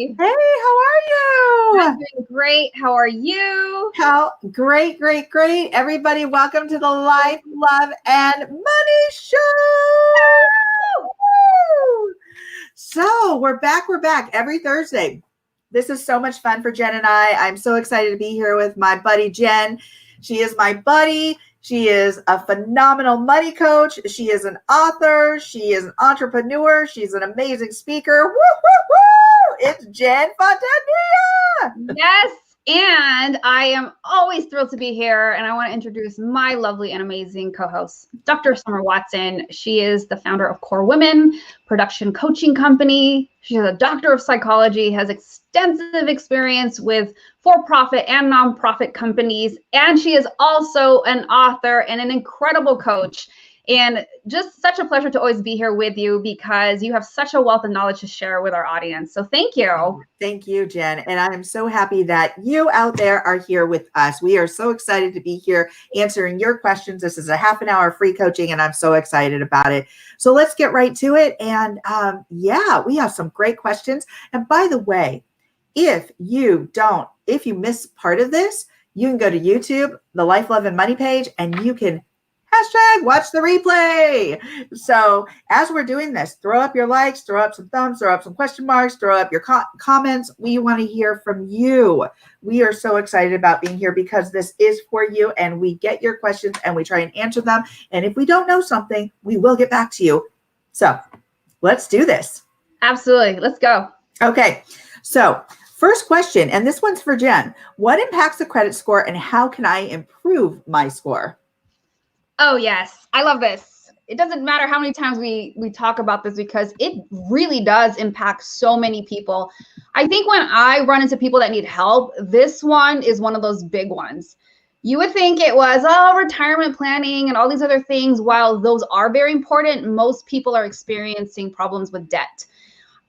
Hey, Hey, how are you? I'm doing great. How are you? Great, great, great. Everybody, welcome to the Life, Love, and Money Show. Woo! So we're back. Every Thursday. This is so much fun for Jen and I. I'm so excited to be here with my buddy, Jen. She is my buddy. She is a phenomenal money coach. She is an author. She is an entrepreneur. She's an amazing speaker. Woo, woo, woo! It's Jen Fontanilla. Yes, and I am always thrilled to be here. And I want to introduce my lovely and amazing co-host, Dr. Summer Watson. She is the founder of Core Women production coaching company. She's a doctor of psychology, has extensive experience with for-profit and nonprofit companies, and she is also an author and an incredible coach. And just such a pleasure to always be here with you because you have such a wealth of knowledge to share with our audience. So thank you. Thank you, Jen. And I am so happy that you out there are here with us. We are so excited to be here answering your questions. This is a half an hour free coaching, and I'm so excited about it. So let's get right to it. And we have some great questions. And by the way, if you miss part of this, you can go to YouTube, the Life, Love, and Money page, and you can #watch the replay. So as we're doing this, throw up your likes, throw up some thumbs, throw up some question marks, throw up your comments. We want to hear from you. We are so excited about being here because this is for you, and we get your questions and we try and answer them. And if we don't know something, we will get back to you. So let's do this. Absolutely. Let's go. Okay. So first question, and this one's for Jen. What impacts the credit score and how can I improve my score? Oh, yes. I love this. It doesn't matter how many times we talk about this because it really does impact so many people. I think when I run into people that need help, this one is one of those big ones. You would think it was, retirement planning and all these other things. While those are very important, most people are experiencing problems with debt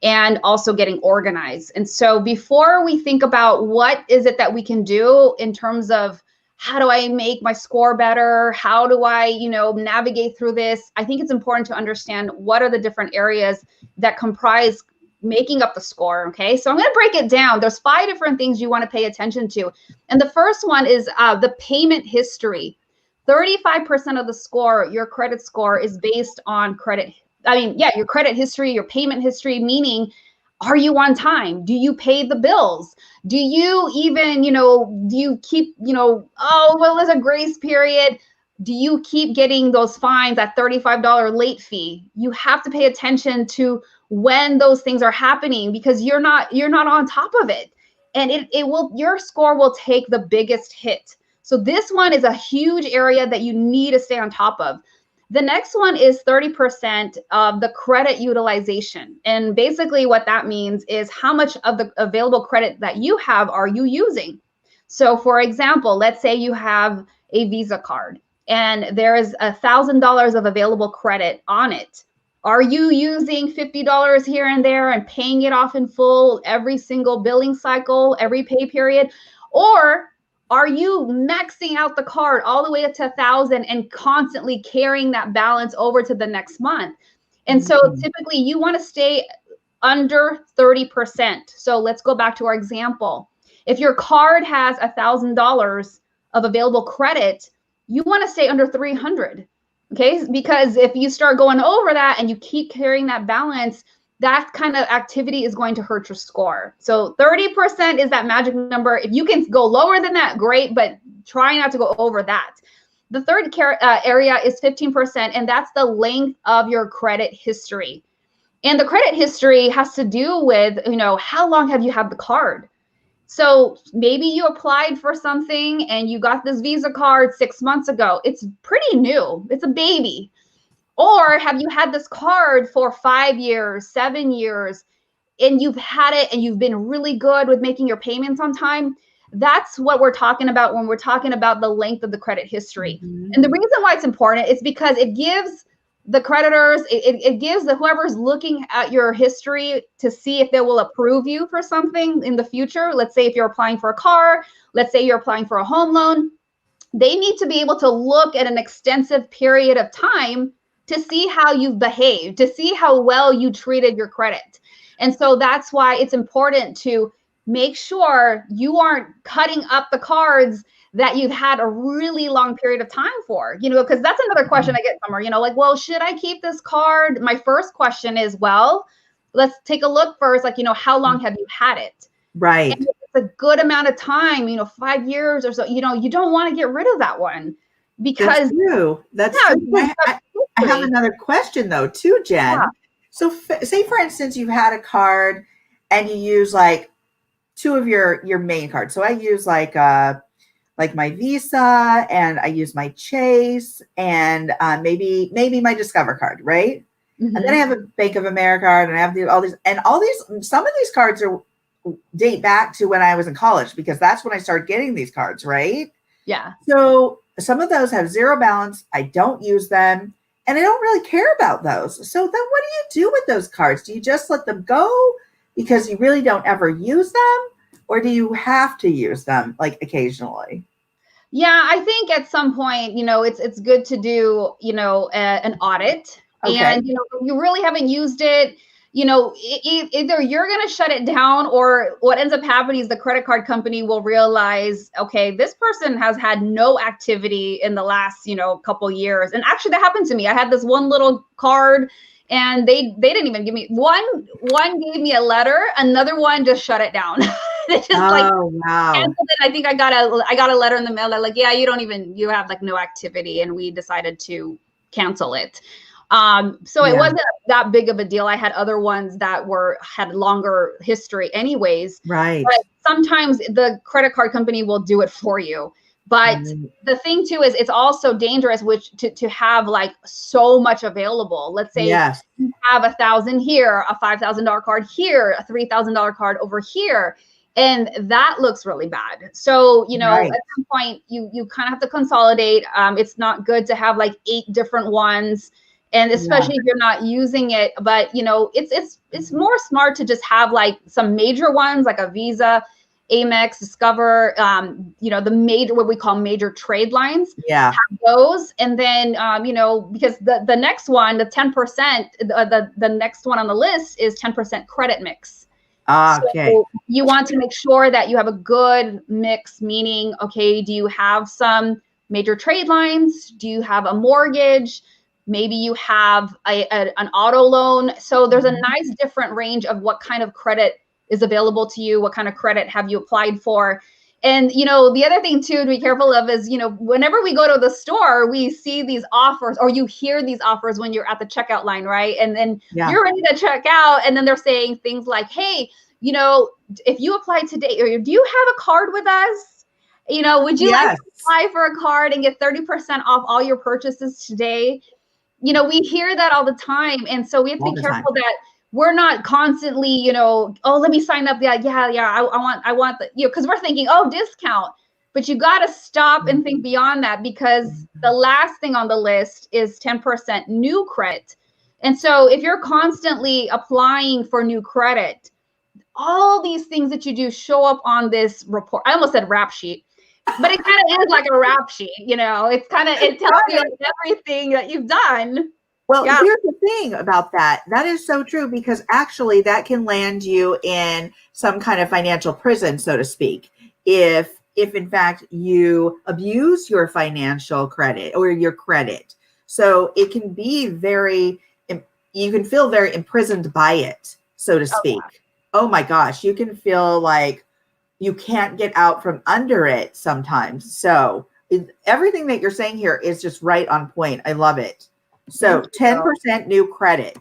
and also getting organized. And so before we think about what is it that we can do in terms of how do I make my score better? How do I, navigate through this? I think it's important to understand what are the different areas that comprise making up the score. Okay, so I'm going to break it down. There's 5 different things you want to pay attention to. And the first one is the payment history. 35% of the score, your credit score, is based on your credit history, your payment history, meaning, are you on time? Do you pay the bills? Do you even, do you keep, there's a grace period. Do you keep getting those fines, that $35 late fee? You have to pay attention to when those things are happening because you're not on top of it. And your score will take the biggest hit. So this one is a huge area that you need to stay on top of. The next one is 30% of the credit utilization. And basically what that means is how much of the available credit that you have are you using? So for example, let's say you have a Visa card and there is $1,000 of available credit on it. Are you using $50 here and there and paying it off in full every single billing cycle, every pay period? Or are you maxing out the card all the way up to 1,000 and constantly carrying that balance over to the next month? And so typically you want to stay under 30%. So let's go back to our example. If your card has $1,000 of available credit, you want to stay under 300. Okay, because if you start going over that and you keep carrying that balance, that kind of activity is going to hurt your score. So 30% is that magic number. If you can go lower than that, great, but try not to go over that. The third area is 15%, and that's the length of your credit history. And the credit history has to do with, how long have you had the card? So maybe you applied for something and you got this Visa card 6 months ago. It's pretty new. It's a baby. Or have you had this card for 5 years, 7 years, and you've had it and you've been really good with making your payments on time? That's what we're talking about when we're talking about the length of the credit history. And the reason why it's important is because it gives the creditors, it gives whoever's looking at your history to see if they will approve you for something in the future. Let's say if you're applying for a car, let's say you're applying for a home loan, they need to be able to look at an extensive period of time to see how you've behaved, to see how well you treated your credit. And so that's why it's important to make sure you aren't cutting up the cards that you've had a really long period of time for, because that's another question I get from her, like, well, should I keep this card? My first question is, well, let's take a look first, like, how long have you had it? Right. And it's a good amount of time, 5 years or so, you don't want to get rid of that one because that's true. That's true. I have another question though, too, Jen. Yeah. So say for instance, you've had a card and you use like two of your main cards. So I use like my Visa, and I use my Chase, and maybe my Discover card, right? Mm-hmm. And then I have a Bank of America card, and I have all these. Some of these cards date back to when I was in college, because that's when I started getting these cards, right? Yeah. So some of those have zero balance. I don't use them, and I don't really care about those. So then what do you do with those cards? Do you just let them go because you really don't ever use them? Or do you have to use them like occasionally? Yeah, I think at some point, it's good to do, an audit. Okay. And, if you really haven't used it, either you're going to shut it down, or what ends up happening is the credit card company will realize, okay, this person has had no activity in the last, couple years. And actually that happened to me. I had this one little card, and they didn't even give me one gave me a letter, another one just shut it down. They just wow. Canceled it. I think I got a letter in the mail that like, yeah, you have like no activity, and we decided to cancel it. So it wasn't that big of a deal. I had other ones that had longer history anyways. Right. But sometimes the credit card company will do it for you. But the thing too is it's also dangerous, to have like so much available. Let's say you have 1,000 here, a $5,000 card here, a $3,000 card over here. And that looks really bad. So, at some point you kind of have to consolidate. It's not good to have like 8 different ones. And especially if you're not using it, but it's more smart to just have like some major ones like a Visa, Amex, Discover, the major, what we call major trade lines. Yeah. Have those. And then, because the next one, the 10%, the next one on the list is 10% credit mix. Okay. So you want to make sure that you have a good mix, meaning, okay, do you have some major trade lines? Do you have a mortgage? Maybe you have an auto loan. So there's a nice different range of what kind of credit is available to you. What kind of credit have you applied for? And, the other thing too to be careful of is, whenever we go to the store, we see these offers, or you hear these offers when you're at the checkout line, right? And then you're ready to check out. And then they're saying things like, hey, if you apply today, or do you have a card with us? Would you like to apply for a card and get 30% off all your purchases today? We hear that all the time. And so we have to be careful that we're not constantly, oh, let me sign up. I want the, because we're thinking, oh, discount. But you got to stop and think beyond that, because the last thing on the list is 10% new credit. And so if you're constantly applying for new credit, all these things that you do show up on this report. I almost said rap sheet, but it kind of is like a rap sheet, it tells you everything that you've done. Well, here's the thing about that. That is so true, because actually that can land you in some kind of financial prison, so to speak. If in fact you abuse your financial credit or your credit. So it can be you can feel very imprisoned by it, so to speak. Oh my gosh, you can feel like you can't get out from under it sometimes. So everything that you're saying here is just right on point. I love it. So 10% new credit.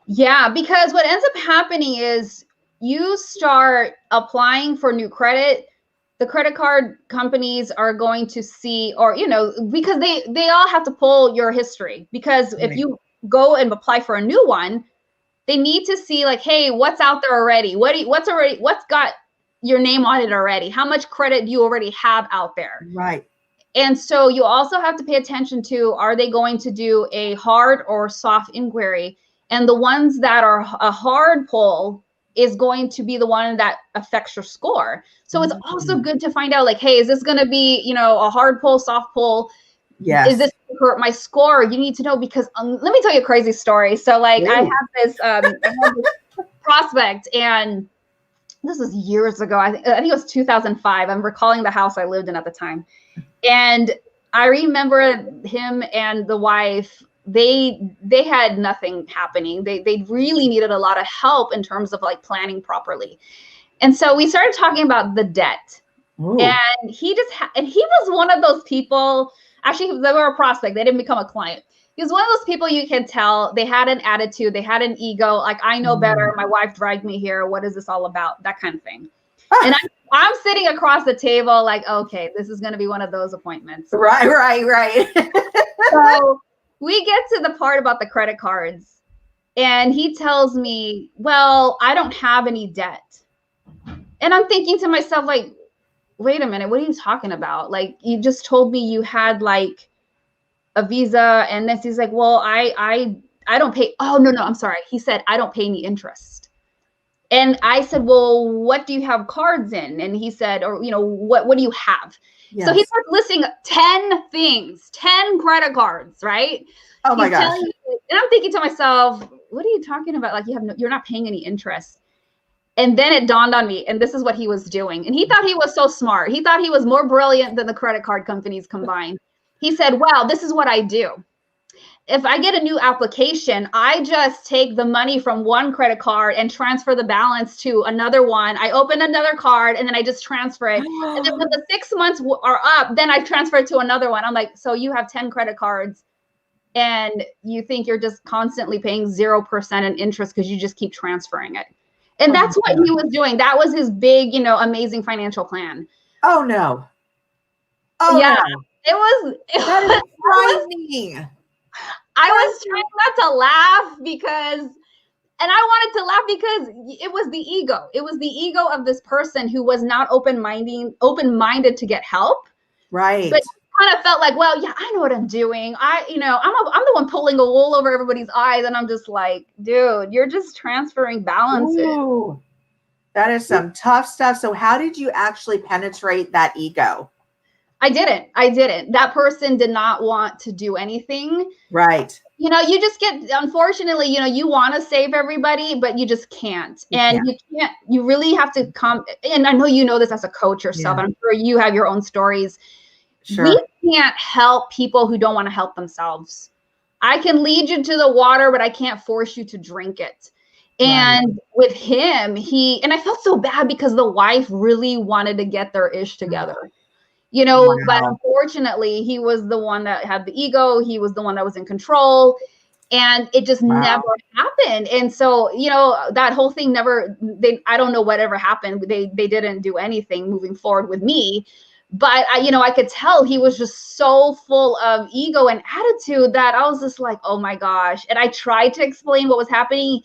Yeah, because what ends up happening is you start applying for new credit. The credit card companies are going to see, or, because they all have to pull your history, because if you go and apply for a new one, they need to see like, hey, what's out there already? What's got your name on it already? How much credit do you already have out there? Right. And so you also have to pay attention to, are they going to do a hard or soft inquiry? And the ones that are a hard pull is going to be the one that affects your score. So it's also good to find out like, hey, is this going to be, a hard pull, soft pull? Yes. Is this going to hurt my score? You need to know, because let me tell you a crazy story. So like I have this prospect, and this was years ago. I think it was 2005. I'm recalling the house I lived in at the time. And I remember him and the wife, they had nothing happening. They really needed a lot of help in terms of like planning properly. And so we started talking about the debt. Ooh. And he was one of those people, actually they were a prospect. They didn't become a client. He was one of those people you can tell they had an attitude, they had an ego, like I know better, my wife dragged me here, what is this all about, that kind of thing. And I'm sitting across the table like, okay, this is going to be one of those appointments. Right. So we get to the part about the credit cards, and he tells me, well, I don't have any debt. And I'm thinking to myself, like, wait a minute, what are you talking about? Like, you just told me you had like a Visa, and this. He's like, well, I don't pay. Oh, no, I'm sorry. He said, I don't pay any interest. And I said, well, what do you have cards in? And he said, or, what do you have? Yes. So he starts listing 10 things, 10 credit cards, right? Oh my gosh. And I'm thinking to myself, what are you talking about? Like, you're not paying any interest. And then it dawned on me, and this is what he was doing. And he thought he was so smart. He thought he was more brilliant than the credit card companies combined. He said, well, this is what I do. If I get a new application, I just take the money from one credit card and transfer the balance to another one. I open another card and then I just transfer it. And then when the 6 months are up, then I transfer it to another one. I'm like, so you have 10 credit cards and you think you're just constantly paying 0% in interest because you just keep transferring it. And that's what he was doing. That was his big, amazing financial plan. Oh no. Oh yeah. No. That is frightening. I was trying not to laugh because I wanted to laugh because it was the ego. It was the ego of this person who was not open-minded to get help. Right. But kind of felt like, well, yeah, I know what I'm doing. I'm the one pulling the wool over everybody's eyes. And I'm just like, dude, you're just transferring balances. Ooh, that is some tough stuff. So how did you actually penetrate that ego? I didn't. That person did not want to do anything. Right. You just get, unfortunately, you want to save everybody, but you just can't. You really have to come. And I know you know this as a coach yourself. Yeah. I'm sure you have your own stories. Sure. We can't help people who don't want to help themselves. I can lead you to the water, but I can't force you to drink it. And with him, and I felt so bad because the wife really wanted to get their ish together. But unfortunately, he was the one that had the ego. He was the one that was in control, and it just never happened. And so, that whole thing I don't know whatever happened. They didn't do anything moving forward with me, but I could tell he was just so full of ego and attitude that I was just like, oh my gosh. And I tried to explain what was happening.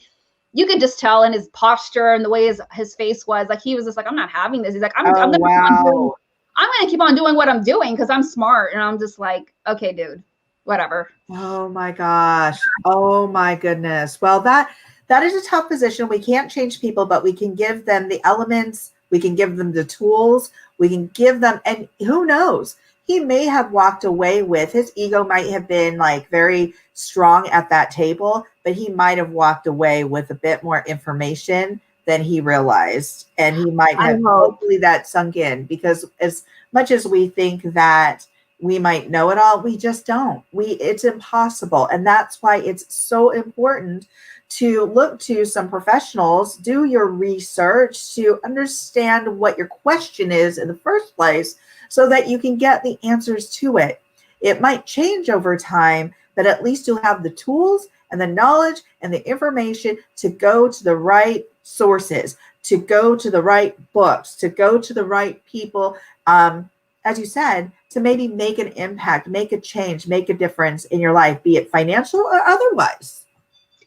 You could just tell in his posture and the way his face was, like, he was just like, I'm not having this. He's like, I'm going to keep on doing what I'm doing because I'm smart. And I'm just like, okay, dude, whatever. Oh my gosh. Oh my goodness. Well, that is a tough position. We can't change people, but we can give them the elements. We can give them the tools. We can give them, and who knows, he may have walked away with, his ego might have been like very strong at that table, but he might have walked away with a bit more information than he realized. And he might have, hopefully that sunk in, because as much as we think that we might know it all, we just don't. It's impossible. And that's why it's so important to look to some professionals, do your research to understand what your question is in the first place so that you can get the answers to it. It might change over time, but at least you'll have the tools and the knowledge and the information to go to the right sources, to go to the right books, to go to the right people, as you said, to maybe make an impact, make a change, make a difference in your life, be it financial or otherwise.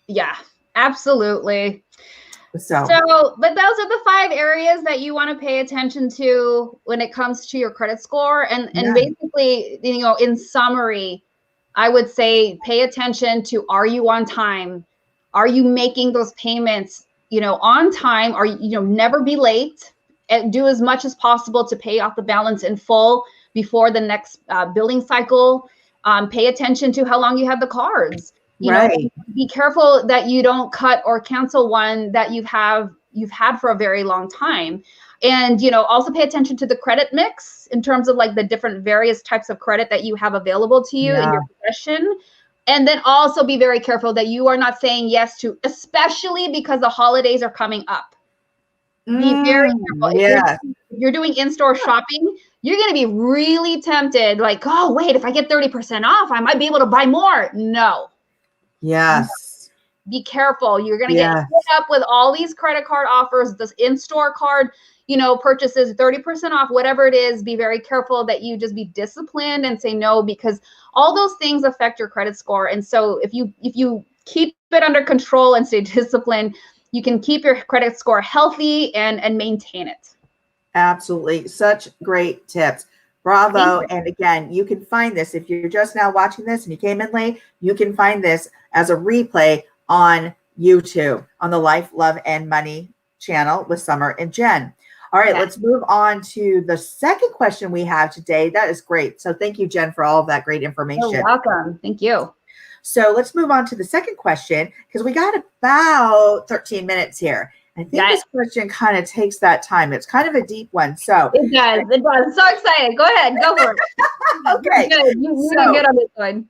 Yeah, absolutely. So, but those are the 5 areas that you want to pay attention to when it comes to your credit score. And basically, in summary, I would say pay attention to, are you on time? Are you making those payments, on time? Are you, never be late, and do as much as possible to pay off the balance in full before the next billing cycle. Pay attention to how long you have the cards. You know, Right. be careful that you don't cut or cancel one that you've had for a very long time. And, you know, also pay attention to the credit mix in terms of like the different various types of credit that you have available to you in Yeah. your possession. And then also be very careful that you are not saying yes to, especially because the holidays are coming up. Be very careful. Yeah. If you're doing in-store shopping, you're going to be really tempted. Like, oh, wait, if I get 30% off, I might be able to buy more. No. Yes. Be careful. You're going to get Yeah. hit up with all these credit card offers, this in-store card, you know, purchases 30% off, whatever it is. Be very careful that you just be disciplined and say no, because all those things affect your credit score. And so if you keep it under control and stay disciplined, you can keep your credit score healthy and maintain it. Absolutely. Such great tips. Bravo. And again, you can find this if you're just now watching this and you came in late, you can find this as a replay on YouTube on the Life, Love, and Money channel with Summer and Jen. All right, let's move on to the second question we have today. That is great. So thank you, Jen, for all of that great information. You're welcome. Thank you. So let's move on to the second question because we got about 13 minutes here. I think this question kind of takes that time. It's kind of a deep one. So it does. It does. So excited. Go ahead. Go for it. Okay. You did good on this one.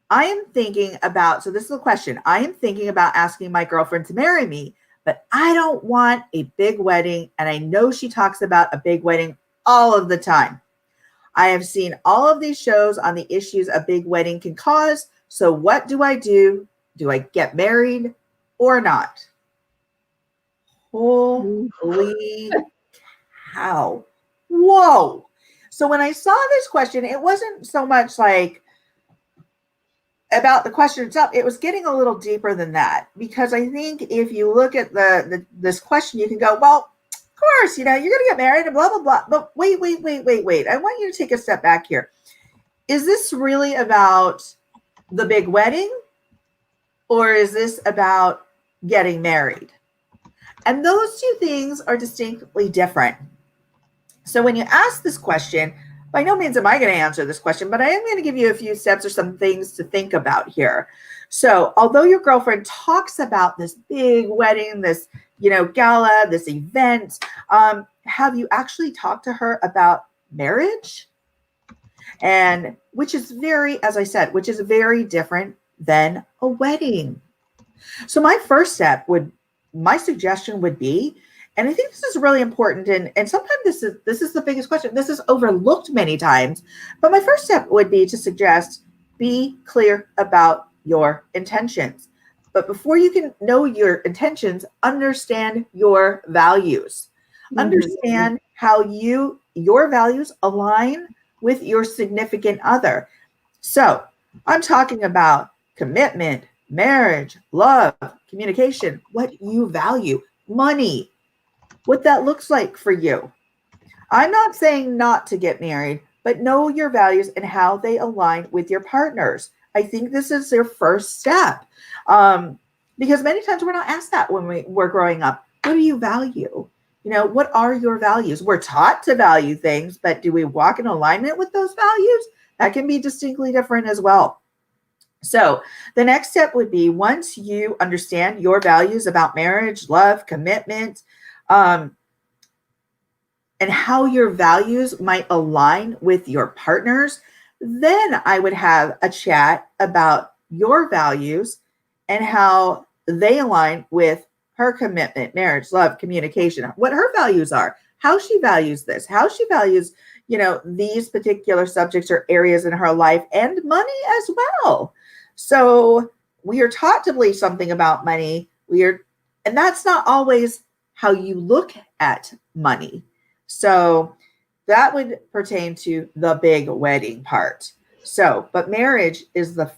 I am thinking about, so this is the question. I am thinking about asking my girlfriend to marry me, but I don't want a big wedding. And I know she talks about a big wedding all of the time. I have seen all of these shows on the issues a big wedding can cause. So what do I do? Do I get married or not? Holy cow. Whoa. So when I saw this question, it wasn't so much like about the question itself. It was getting a little deeper than that, because I think if you look at this question, you can go, well, of course, you know, you're going to get married and blah, blah, blah. But wait. I want you to take a step back here. Is this really about the big wedding, or is this about getting married? And those two things are distinctly different. So when you ask this question, by no means am I going to answer this question, but I am going to give you a few steps or some things to think about here. So although your girlfriend talks about this big wedding, this, you know, gala, this event, have you actually talked to her about marriage? And which is very, as I said, which is very different than a wedding. So my suggestion would be, and I think this is really important, and sometimes this is the biggest question. This is overlooked many times, but my first step would be to suggest be clear about your intentions. But before you can know your intentions, understand your values. Mm-hmm. Understand how your values align with your significant other. So I'm talking about commitment, marriage, love, communication, what you value, money, what that looks like for you. I'm not saying not to get married, but know your values and how they align with your partners. I think this is their first step. Because many times we're not asked that when we're growing up. What do you value? You know, what are your values? We're taught to value things, but do we walk in alignment with those values? That can be distinctly different as well. So the next step would be, once you understand your values about marriage, love, commitment, and how your values might align with your partners, then I would have a chat about your values and how they align with her commitment, marriage, love, communication, what her values are, how she values this, how she values, you know, these particular subjects or areas in her life, and money as well. So we are taught to believe something about money. And that's not always how you look at money. So that would pertain to the big wedding part. So, but marriage is the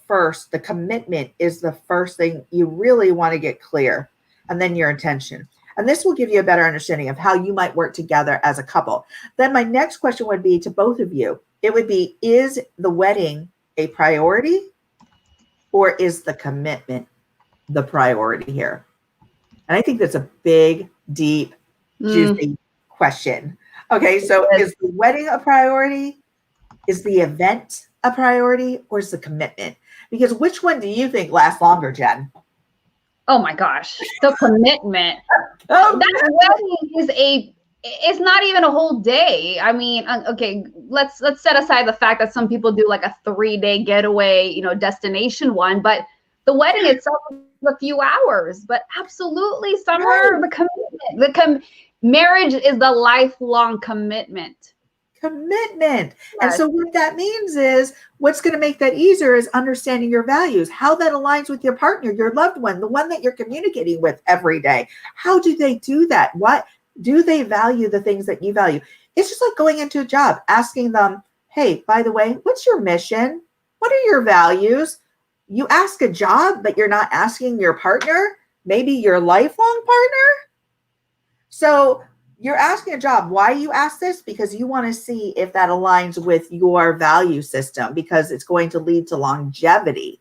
commitment is the first thing you really want to get clear, and then your intention. And this will give you a better understanding of how you might work together as a couple. Then my next question would be to both of you. It would be, is the wedding a priority, or is the commitment the priority here? And I think that's a big, deep, juicy question. Okay, so is the wedding a priority? Is the event a priority or is the commitment? Because which one do you think lasts longer, Jen? Oh my gosh, the commitment. That wedding is it's not even a whole day. I mean, okay, let's set aside the fact that some people do like a 3-day getaway, destination one, but the wedding itself is a few hours. But absolutely, Summer, the commitment, marriage is the lifelong commitment. Commitment. Yes. And so what that means is what's going to make that easier is understanding your values, how that aligns with your partner, your loved one, the one that you're communicating with every day. How do they do that? What do they value the things that you value? It's just like going into a job, asking them, hey, by the way, what's your mission? What are your values? You ask a job, but you're not asking your partner, maybe your lifelong partner. So you're asking a job. Why you ask this? Because you want to see if that aligns with your value system, because it's going to lead to longevity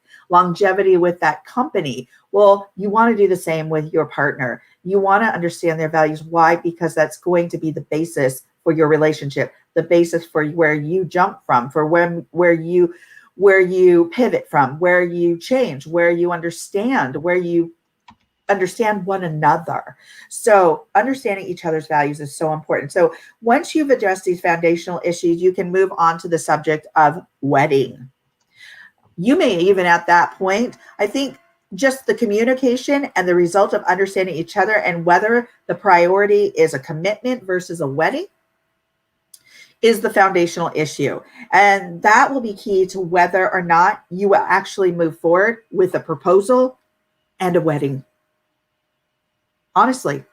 with that company. Well, you want to do the same with your partner. You want to understand their values. Why? Because that's going to be the basis for your relationship, the basis for where you jump from, for where you pivot from, where you change, where you understand one another. So understanding each other's values is so important. So once you've addressed these foundational issues, you can move on to the subject of wedding. You may even at that point, I think just the communication and the result of understanding each other and whether the priority is a commitment versus a wedding is the foundational issue. And that will be key to whether or not you will actually move forward with a proposal and a wedding. Honestly,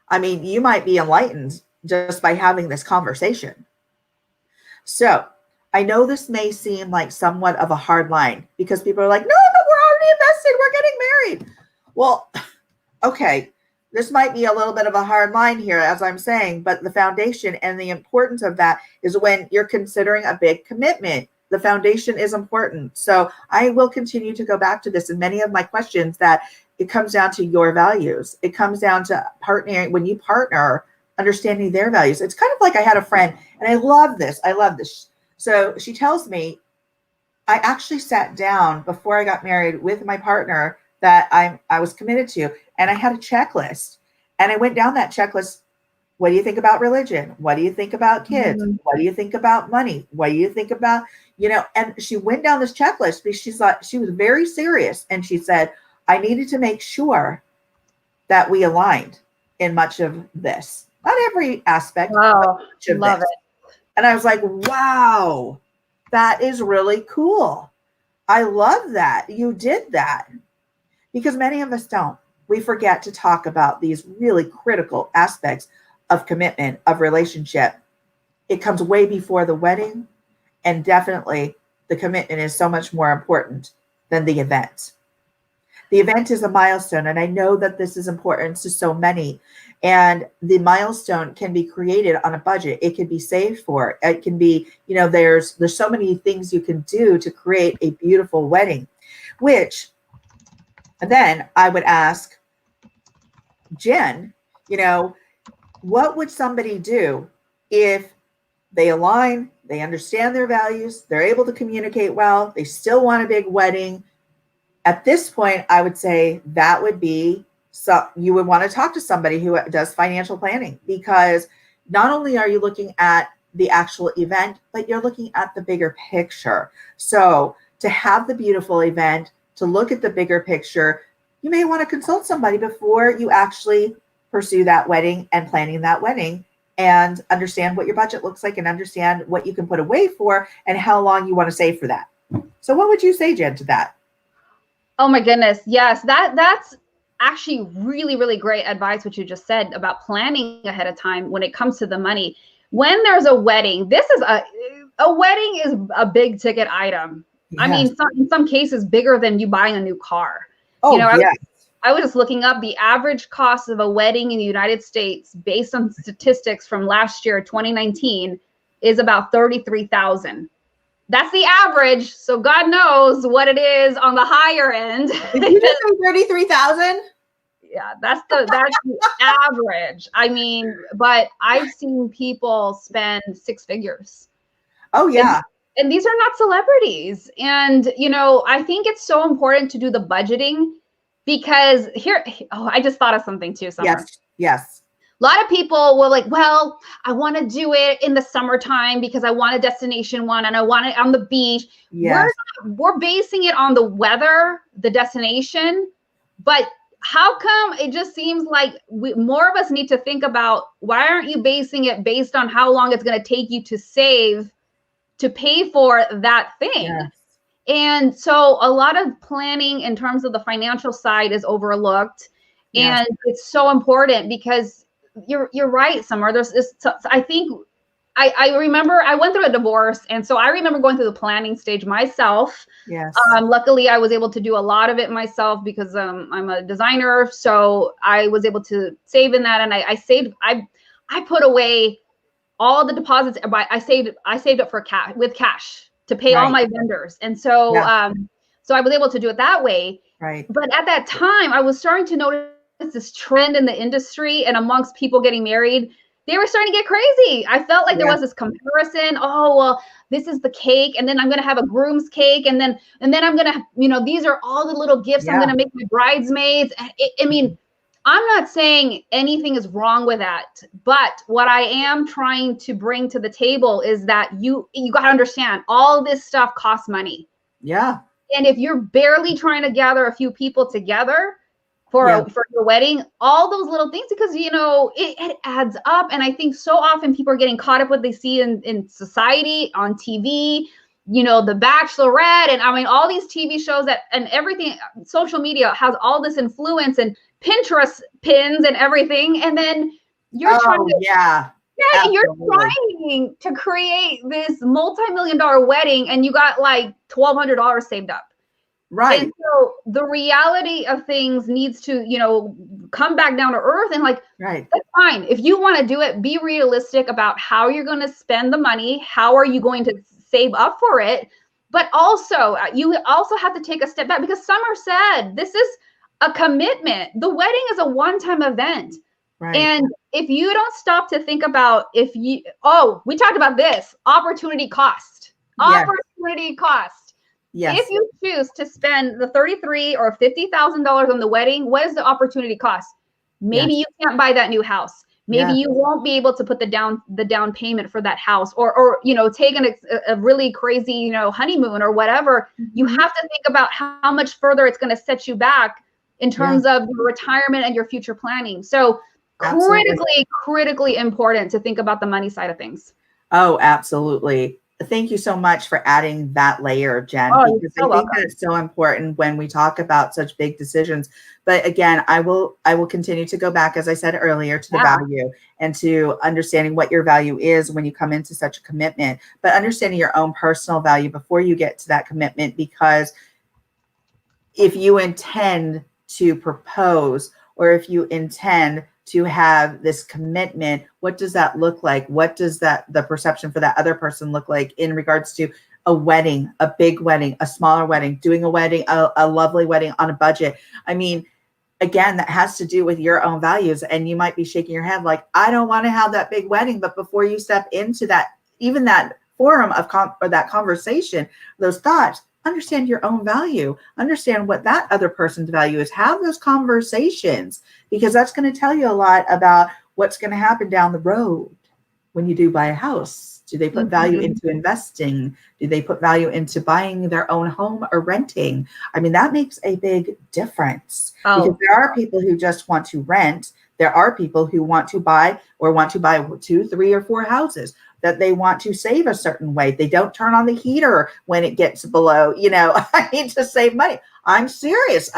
I mean, you might be enlightened just by having this conversation. So I know this may seem like somewhat of a hard line because people are like, no, but we're already invested. We're getting married. Well, okay, this might be a little bit of a hard line here, as I'm saying, but the foundation and the importance of that is when you're considering a big commitment. The foundation is important. So I will continue to go back to this in many of my questions that it comes down to your values. It comes down to partnering. When you partner, understanding their values. It's kind of like I had a friend, and I love this. So she tells me, I actually sat down before I got married with my partner that I was committed to, and I had a checklist. And I went down that checklist. What do you think about religion? What do you think about kids? Mm-hmm. What do you think about money? What do you think about, and she went down this checklist because she was very serious. And she said, I needed to make sure that we aligned in much of this. Not every aspect, Wow, but much of love this. it. And I was like, wow, that is really cool. I love that you did that, because many of us don't. We forget to talk about these really critical aspects of commitment, of relationship. It comes way before the wedding, and definitely the commitment is so much more important than the event. The event is a milestone, and I know that this is important to so many. And the milestone can be created on a budget. It can be saved for. It can be, there's so many things you can do to create a beautiful wedding. Which then I would ask Jen, what would somebody do if they align, they understand their values, they're able to communicate well, they still want a big wedding? At this point, I would say that would be, so you would want to talk to somebody who does financial planning, because not only are you looking at the actual event, but you're looking at the bigger picture. So to have the beautiful event, to look at the bigger picture, you may want to consult somebody before you actually pursue that wedding and planning that wedding, and understand what your budget looks like and understand what you can put away for and how long you want to save for that. So what would you say, Jen, to that? Oh my goodness. Yes, that's actually really, really great advice, what you just said about planning ahead of time when it comes to the money. When there's a wedding, this is a wedding is a big ticket item. Yes. I mean, in some cases, bigger than you buying a new car. Oh, yes. I was just looking up the average cost of a wedding in the United States based on statistics from last year, 2019, is about $33,000. That's the average. So God knows what it is on the higher end. Did you just say 33,000? Yeah, that's the average. I mean, but I've seen people spend six figures. Oh yeah. and these are not celebrities. And, you know, I think it's so important to do the budgeting because here, oh, I just thought of something too, Summer. Yes. Yes. A lot of people will like, well, I want to do it in the summertime because I want a destination one and I want it on the beach. Yes. We're basing it on the weather, the destination, but how come it just seems like more of us need to think about why aren't you basing it based on how long it's going to take you to save to pay for that thing? Yes. And so a lot of planning in terms of the financial side is overlooked. Yes. And it's so important because you're right, Summer. There's this, I think I remember I went through a divorce. And so I remember going through the planning stage myself. Yes. Luckily, I was able to do a lot of it myself because I'm a designer. So I was able to save in that. And I saved, I put away all the deposits. I saved up for cash with cash to pay all my vendors. And so, so I was able to do it that way. Right. But at that time, I was starting to notice this trend in the industry and amongst people getting married. They were starting to get crazy. I felt like there was this comparison. Oh, well, this is the cake. And then I'm going to have a groom's cake. And then I'm going to, you know, these are all the little gifts I'm going to make my bridesmaids. I mean, I'm not saying anything is wrong with that, but what I am trying to bring to the table is that you got to understand all this stuff costs money. Yeah. And if you're barely trying to gather a few people together for your wedding, all those little things, because, you know, it adds up. And I think so often people are getting caught up what they see in society, on TV, you know, The Bachelorette, and I mean, all these TV shows that, and everything, social media has all this influence and Pinterest pins and everything. And then you're trying to, and you're trying to create this multi-million-dollar wedding and you got like $1,200 saved up. Right. And so the reality of things needs to, you know, come back down to earth and like, that's fine. If you want to do it, be realistic about how you're going to spend the money. How are you going to save up for it? But also, you also have to take a step back because Summer said, this is a commitment. The wedding is a one-time event. Right. And if you don't stop to think about we talked about this, opportunity cost. Opportunity cost. Yes. If you choose to spend the $33,000 or $50,000 on the wedding, what is the opportunity cost? Maybe you can't buy that new house. Maybe you won't be able to put the down payment for that house, or you know, take a really crazy, you know, honeymoon or whatever. You have to think about how much further it's going to set you back in terms of your retirement and your future planning. So critically important to think about the money side of things. Oh, absolutely. Thank you so much for adding that layer, Jen, because I think that's so important when we talk about such big decisions. But again, I will continue to go back, as I said earlier, to the value and to understanding what your value is when you come into such a commitment, but understanding your own personal value before you get to that commitment, because if you intend to propose or if you intend to have this commitment, what does that look like? What does the perception for that other person look like in regards to a wedding, a big wedding, a smaller wedding, doing a wedding, a lovely wedding on a budget? I mean, again, that has to do with your own values. And you might be shaking your head like, I don't want to have that big wedding. But before you step into that, even that forum of or that conversation, those thoughts, understand your own value, understand what that other person's value is, have those conversations, because that's going to tell you a lot about what's going to happen down the road when you do buy a house. Do they put value into investing? Do they put value into buying their own home or renting? I mean, that makes a big difference because there are people who just want to rent. There are people who want to buy 2, 3, or 4 houses that they want to save a certain way. They don't turn on the heater when it gets below, you know, I need to save money. I'm serious.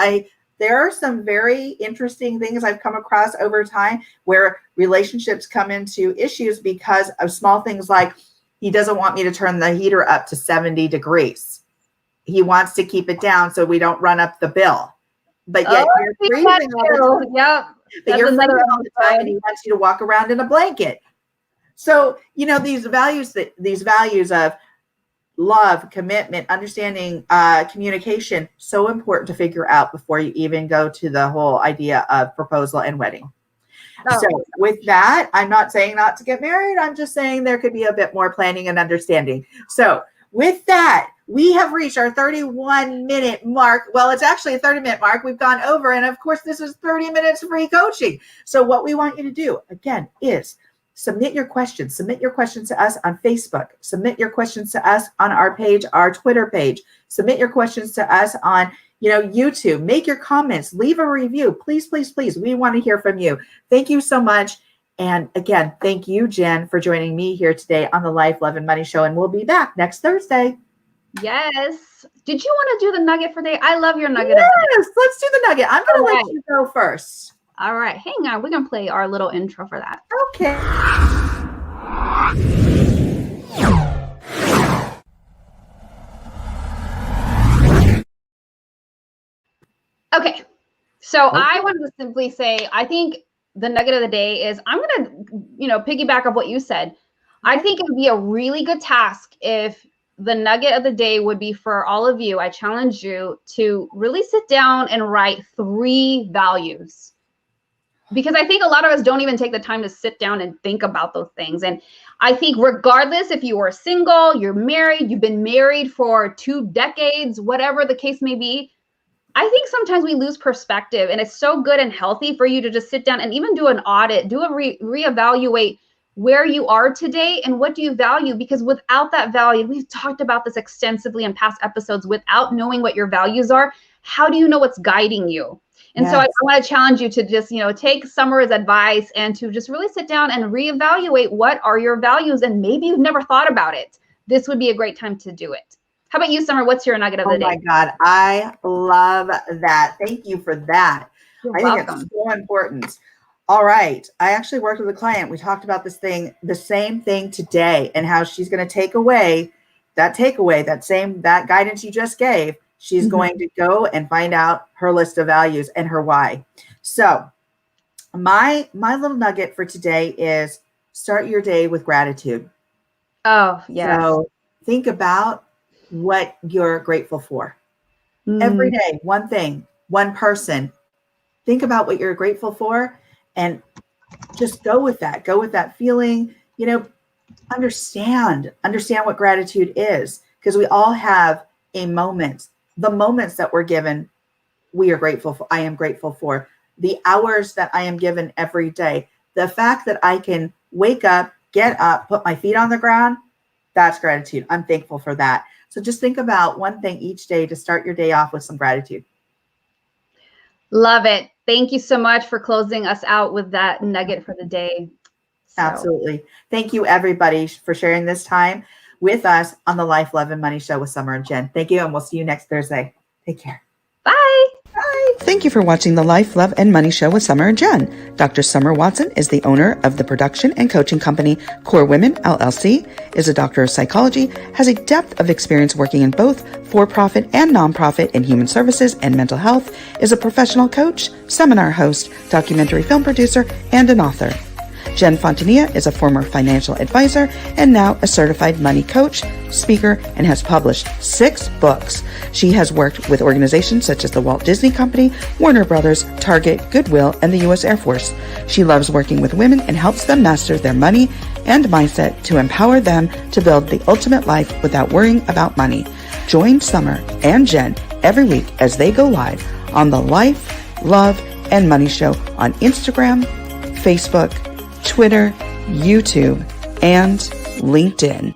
There are some very interesting things I've come across over time where relationships come into issues because of small things like he doesn't want me to turn the heater up to 70 degrees. He wants to keep it down so we don't run up the bill. But yet you're freezing all the time. Yep. But you're freezing all the time and he wants you to walk around in a blanket. So, you know, these values of love, commitment, understanding, communication, so important to figure out before you even go to the whole idea of proposal and wedding. So with that, I'm not saying not to get married. I'm just saying there could be a bit more planning and understanding. So with that, we have reached our 31-minute mark. Well, it's actually a 30-minute mark. We've gone over. And of course, this is 30 minutes free coaching. So what we want you to do, again, is submit your questions. Submit your questions to us on Facebook. Submit your questions to us on our page, our Twitter page. Submit your questions to us on YouTube. Make your comments. Leave a review. Please, please, please. We want to hear from you. Thank you so much. And again, thank you, Jen, for joining me here today on the Life, Love, and Money Show. And we'll be back next Thursday. Yes. Did you want to do the nugget for the day? I love your nugget. Yes, let's do the nugget. I'm going to let you go first. All right. Hang on. We're going to play our little intro for that. Okay. Okay. So I wanted to simply say, I think the nugget of the day is I'm going to, piggyback off what you said. I think it would be a really good task if the nugget of the day would be for all of you. I challenge you to really sit down and write 3 values, because I think a lot of us don't even take the time to sit down and think about those things. And I think regardless if you are single, you're married, you've been married for 2 decades, whatever the case may be, I think sometimes we lose perspective, and it's so good and healthy for you to just sit down and even do an audit, do a reevaluate where you are today and what do you value, because without that value, we've talked about this extensively in past episodes, without knowing what your values are, how do you know what's guiding you? And so I want to challenge you to just, take Summer's advice and to just really sit down and reevaluate what are your values, and maybe you've never thought about it. This would be a great time to do it. How about you, Summer? What's your nugget of the day? Oh my God, I love that. Thank you for that. You're I welcome. think it's so important. All right. I actually worked with a client. We talked about the same thing today, and how she's going to take away that guidance you just gave. She's going to go and find out her list of values and her why. So my little nugget for today is start your day with gratitude. Oh, yes. So think about what you're grateful for. Every day, one thing, one person. Think about what you're grateful for and just go with that. Go with that feeling. Understand what gratitude is, because we all have a moment. The moments that we're given, we are grateful for. I am grateful for the hours that I am given every day. The fact that I can wake up, get up, put my feet on the ground, that's gratitude. I'm thankful for that. So just think about one thing each day to start your day off with some gratitude. Love it. Thank you so much for closing us out with that nugget for the day. Absolutely. Thank you, everybody, for sharing this time with us on the Life, Love, and Money Show with Summer and Jen. Thank you, and we'll see you next Thursday. Take care. Bye. Bye. Thank you for watching the Life, Love, and Money Show with Summer and Jen. Dr. Summer Watson is the owner of the production and coaching company Core Women, LLC, is a doctor of psychology, has a depth of experience working in both for-profit and nonprofit in human services and mental health, is a professional coach, seminar host, documentary film producer, and an author. Jen Fontania is a former financial advisor and now a certified money coach, speaker, and has published 6 books. She has worked with organizations such as the Walt Disney Company, Warner Brothers, Target, Goodwill, and the U.S. Air Force. She loves working with women and helps them master their money and mindset to empower them to build the ultimate life without worrying about money. Join Summer and Jen every week as they go live on the Life, Love, and Money Show on Instagram, Facebook, Twitter, YouTube, and LinkedIn.